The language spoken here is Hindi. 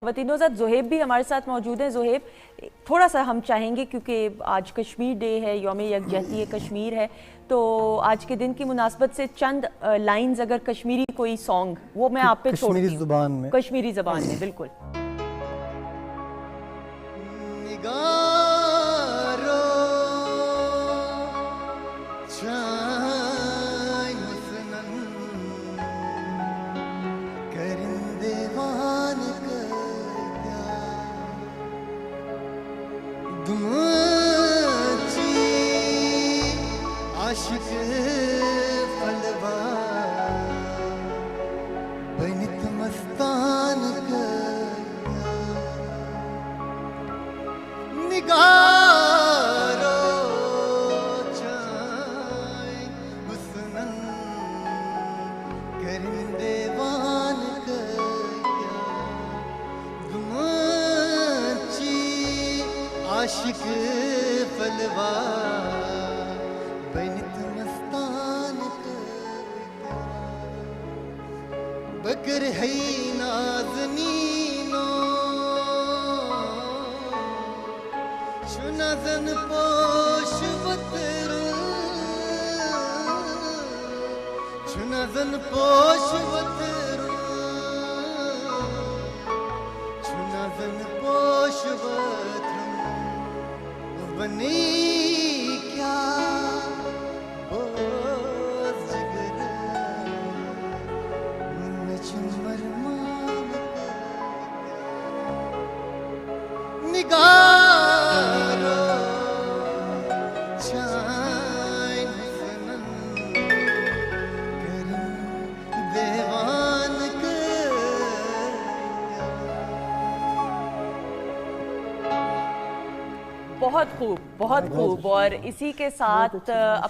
वतीनोज़ाद ज़ुहैब भी हमारे साथ मौजूद हैं। ज़ुहैब, थोड़ा सा हम चाहेंगे क्योंकि आज कश्मीर डे है, यौम यकजहती कश्मीर है, तो आज के दिन की मुनासबत से चंद लाइंस अगर कश्मीरी कोई सॉन्ग वो मैं आप पे छोड़ती हूँ कश्मीरी ज़बान में। बिल्कुल। आशिक फलवा बनित मस्तान निगारो चाय हुस्नन करिंदे वान दुमची आशिक फलवा बकर है नाज़नीनो शुनज़न पोश बतरू शुनज़न पोश बतरू शुनज़न पोश बतरू बनी क्या निगारो चाय हुस्नन करिं देवान बहुत खूब, बहुत खूब। और इसी के साथ अपने